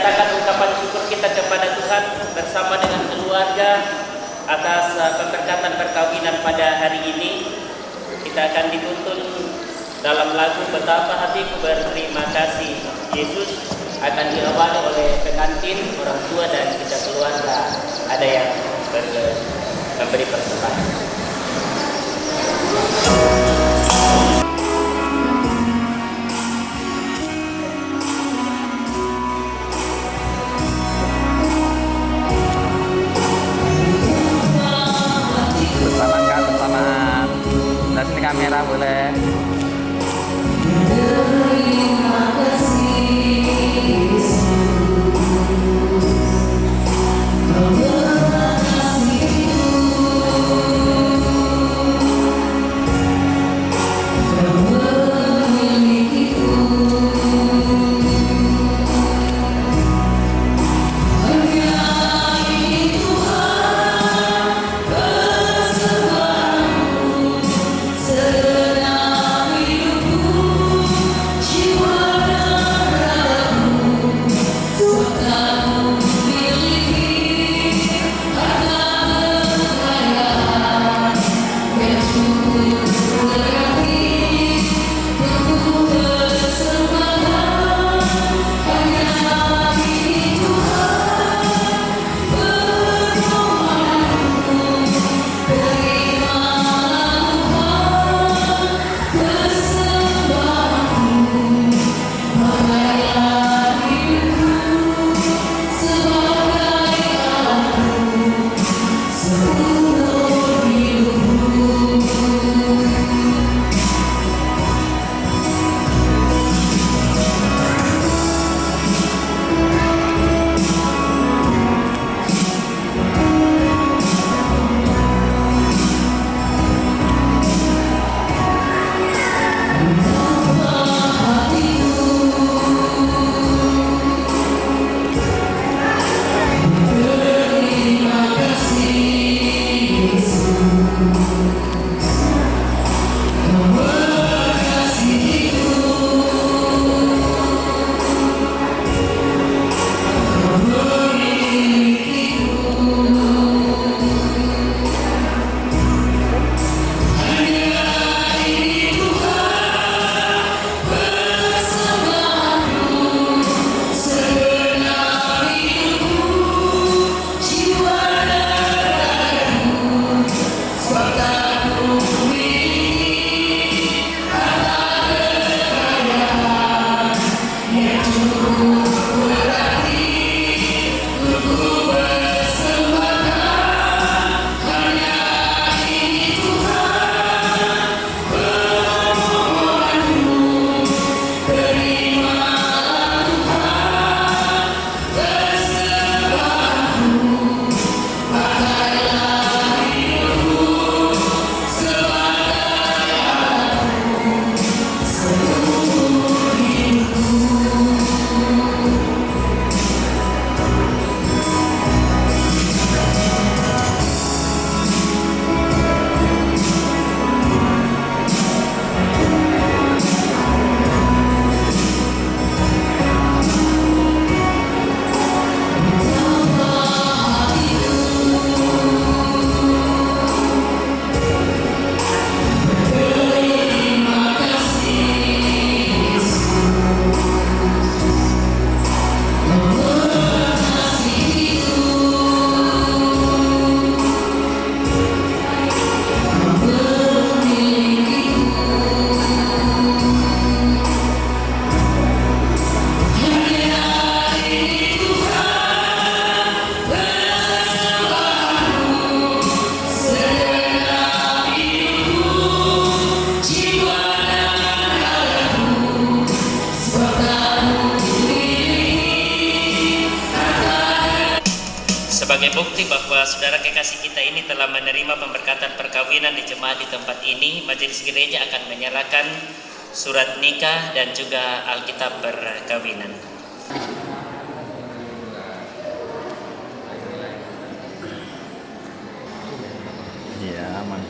menyatakan ungkapan syukur kita kepada Tuhan bersama dengan keluarga atas pemberkatan perkawinan pada hari ini. Kita akan dituntun dalam lagu Betapa Hatiku Berterima Kasih Yesus, akan diawali oleh pengantin, orang tua, dan kita keluarga. Ada yang memberi persembahan. Bersamaan Kak, bersamaan. Dari sini kamera boleh. Terima kasih Yesus, Kau mengasihiku, Kau memilikiku. Hanya ini Tuhan persembahanku, segenap hidupku, jiwa dan ragaku, sebab Kau memiliki harta kekayaan yang cukup berarti untuk bersembahkan. Hanya ini Tuhan permohonanku, terimalah Tuhan persembahanku. Pakailah hidupku sebagai alatku seumur hidupku. Terima kasih Yesus, Kau mengasihiku, Kau memilikiku. Hanya ini Tuhan persembahanku, segenap hidupku, jiwa dan ragaku, sebab Kau memiliki harta kekayaan yang cukup berarti untuk bersembahkan. Hanya ini Tuhan permohonanku, terimalah Tuhan persembahanku. Pakailah hidupku sebagai alatku seumur hidupku. Terima kasih Yesus, Kau mengasihiku, Kau memilikiku. Hanya ini Tuhan persembahanku, segenap hidupku, jiwa dan ragaku, sebab Kau memiliki harta. Sebagai bukti bahwa saudara kekasih kita ini telah menerima pemberkatan perkawinan di jemaat di tempat ini, majelis gereja akan menyerahkan surat nikah dan juga Alkitab perkawinan. Iya, aman.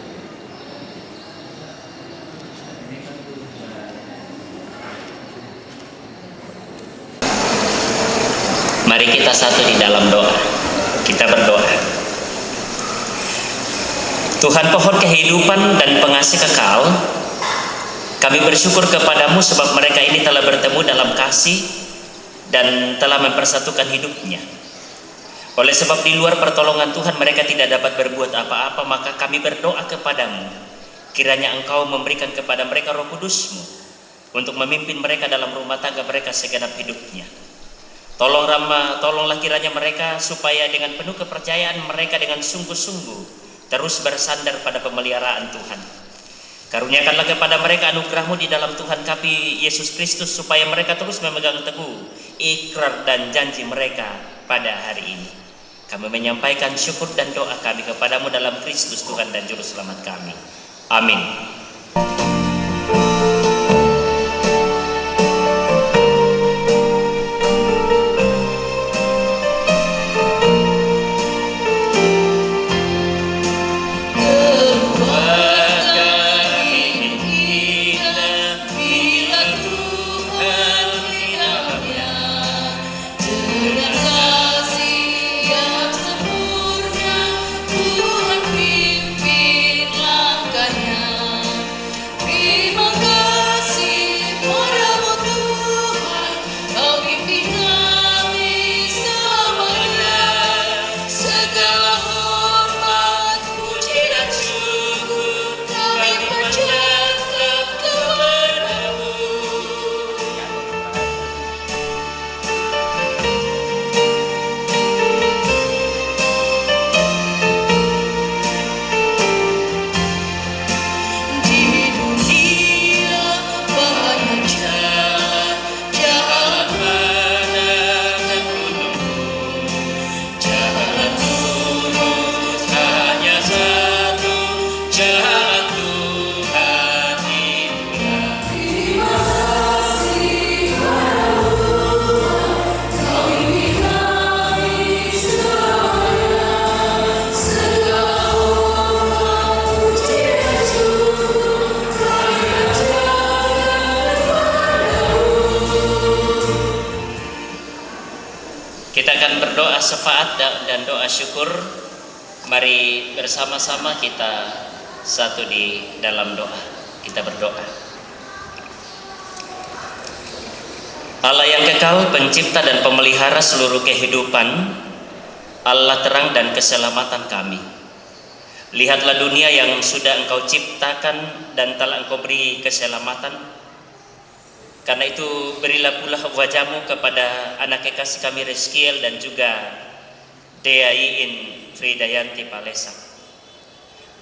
Mari kita satu di dalam doa. Kita berdoa. Tuhan pohon kehidupan dan pengasih kekal, kami bersyukur kepadamu sebab mereka ini telah bertemu dalam kasih dan telah mempersatukan hidupnya. Oleh sebab di luar pertolongan Tuhan mereka tidak dapat berbuat apa-apa, maka kami berdoa kepadamu, kiranya Engkau memberikan kepada mereka Roh Kudus-Mu untuk memimpin mereka dalam rumah tangga mereka segenap hidupnya. Tolonglah kiranya mereka supaya dengan penuh kepercayaan mereka dengan sungguh-sungguh terus bersandar pada pemeliharaan Tuhan. Karuniakanlah kepada mereka anugerah-Mu di dalam Tuhan kami Yesus Kristus, supaya mereka terus memegang teguh ikrar dan janji mereka pada hari ini. Kami menyampaikan syukur dan doa kami kepadamu dalam Kristus Tuhan dan Juru Selamat kami. Amin. Kita akan berdoa syafaat dan doa syukur. Mari bersama-sama kita satu di dalam doa. Kita berdoa. Allah yang kekal, pencipta dan pemelihara seluruh kehidupan, Allah terang dan keselamatan kami. Lihatlah dunia yang sudah Engkau ciptakan dan telah Engkau beri keselamatan. Karena itu berilah pula wajah-Mu kepada anak kekasih kami Reskiel dan juga Dea Iin Fridayanti Palesang.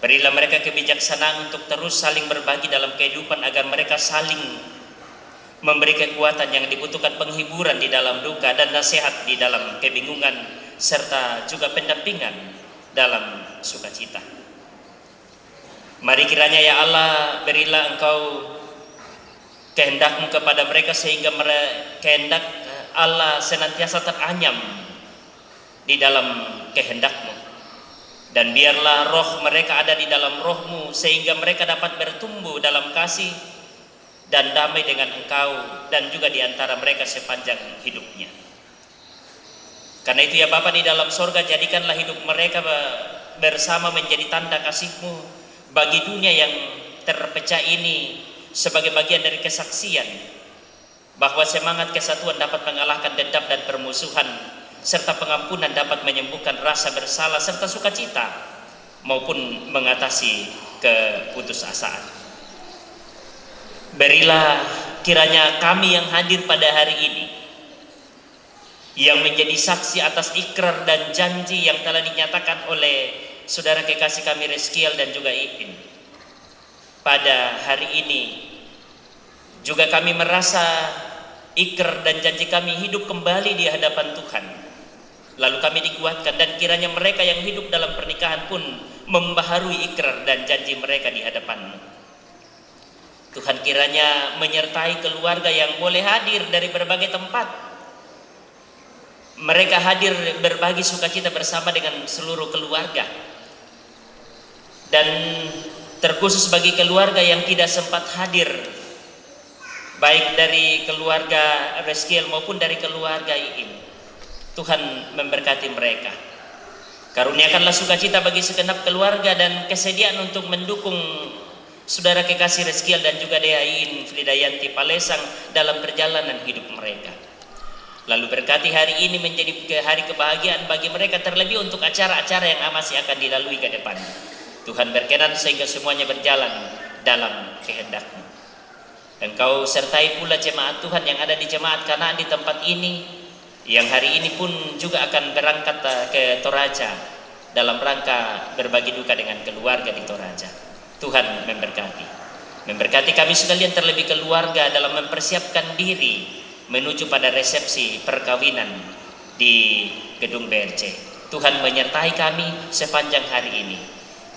Berilah mereka kebijaksanaan untuk terus saling berbagi dalam kehidupan, agar mereka saling memberi kekuatan yang dibutuhkan, penghiburan di dalam duka dan nasihat di dalam kebingungan, serta juga pendampingan dalam sukacita. Mari kiranya ya Allah, berilah Engkau kehendak-Mu kepada mereka, sehingga kehendak Allah senantiasa teranyam di dalam kehendak-Mu, dan biarlah roh mereka ada di dalam roh-Mu, sehingga mereka dapat bertumbuh dalam kasih dan damai dengan Engkau dan juga di antara mereka sepanjang hidupnya. Karena itu ya Bapa di dalam sorga, jadikanlah hidup mereka bersama menjadi tanda kasih-Mu bagi dunia yang terpecah ini, sebagai bagian dari kesaksian bahwa semangat kesatuan dapat mengalahkan dendam dan permusuhan, serta pengampunan dapat menyembuhkan rasa bersalah serta sukacita maupun mengatasi keputusasaan. Berilah kiranya kami yang hadir pada hari ini, yang menjadi saksi atas ikrar dan janji yang telah dinyatakan oleh saudara kekasih kami Reskiel dan juga Iin. Pada hari ini juga kami merasa ikrar dan janji kami hidup kembali di hadapan Tuhan. Lalu kami dikuatkan, dan kiranya mereka yang hidup dalam pernikahan pun membaharui ikrar dan janji mereka di hadapan-Mu. Tuhan kiranya menyertai keluarga yang boleh hadir dari berbagai tempat. Mereka hadir berbagi sukacita bersama dengan seluruh keluarga. Dan terkhusus bagi keluarga yang tidak sempat hadir, baik dari keluarga Reskiel maupun dari keluarga Iin, Tuhan memberkati mereka. Karuniakanlah sukacita bagi segenap keluarga dan kesediaan untuk mendukung saudara kekasih Reskiel dan juga Dea Iin Fridayanti Palesang dalam perjalanan hidup mereka. Lalu berkati hari ini menjadi hari kebahagiaan bagi mereka, terlebih untuk acara-acara yang masih akan dilalui ke depan. Tuhan berkenan sehingga semuanya berjalan dalam kehendak-Mu. Engkau sertai pula jemaat Tuhan yang ada di jemaat Kanaan di tempat ini, yang hari ini pun juga akan berangkat ke Toraja dalam rangka berbagi duka dengan keluarga di Toraja. Tuhan memberkati kami sekalian, terlebih keluarga dalam mempersiapkan diri menuju pada resepsi perkawinan di gedung BRC. Tuhan menyertai kami sepanjang hari ini.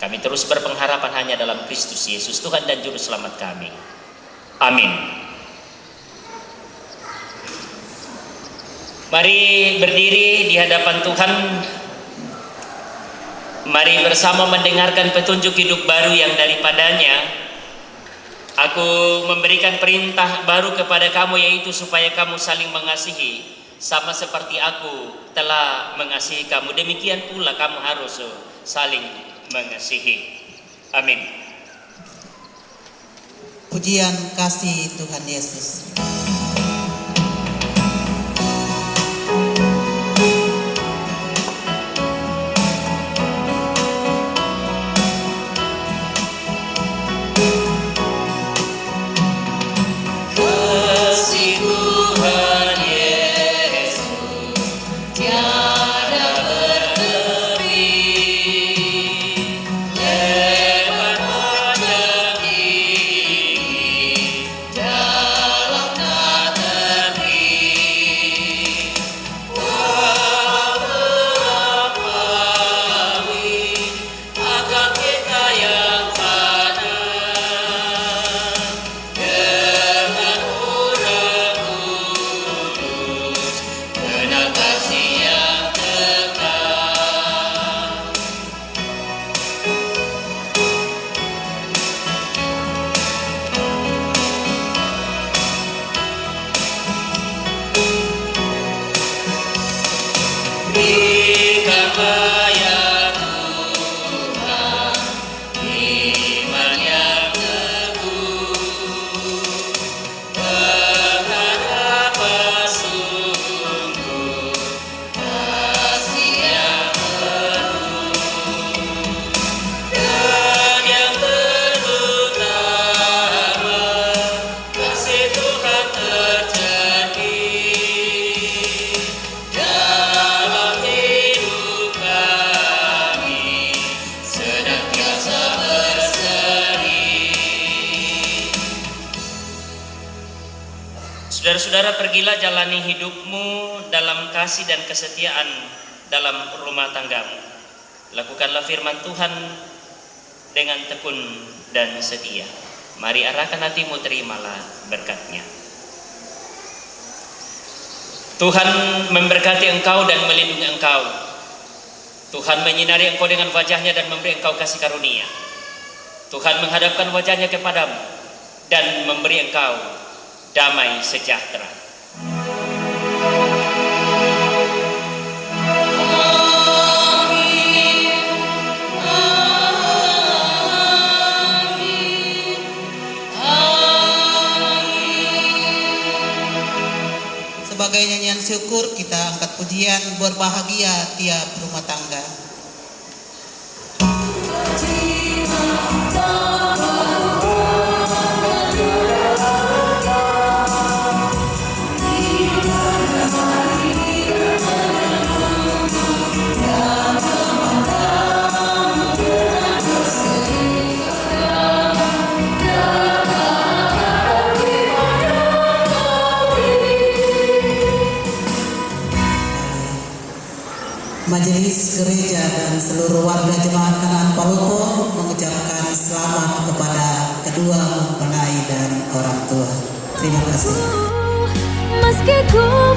Kami terus berpengharapan hanya dalam Kristus Yesus, Tuhan dan Juru Selamat kami. Amin. Mari berdiri di hadapan Tuhan. Mari bersama mendengarkan petunjuk hidup baru yang daripadanya Aku memberikan perintah baru kepada kamu, yaitu supaya kamu saling mengasihi, sama seperti aku telah mengasihi kamu. Demikian pula kamu harus saling mengasihi. Amin. Pujian kasih Tuhan Yesus. Saudara-saudara, pergilah jalani hidupmu dalam kasih dan kesetiaan dalam rumah tanggamu. Lakukanlah firman Tuhan dengan tekun dan setia. Mari arahkan hatimu, terimalah berkat-Nya. Tuhan memberkati engkau dan melindungi engkau. Tuhan menyinari engkau dengan wajah-Nya dan memberi engkau kasih karunia. Tuhan menghadapkan wajah-Nya kepadamu dan memberi engkau damai sejahtera. Sebagai nyanyian syukur, kita angkat pujian berbahagia tiap rumah tangga. Majelis Gereja dan seluruh warga Jemaat Kanaan Palopo mengucapkan selamat kepada kedua mempelai dan orang tua. Terima kasih. Meski ku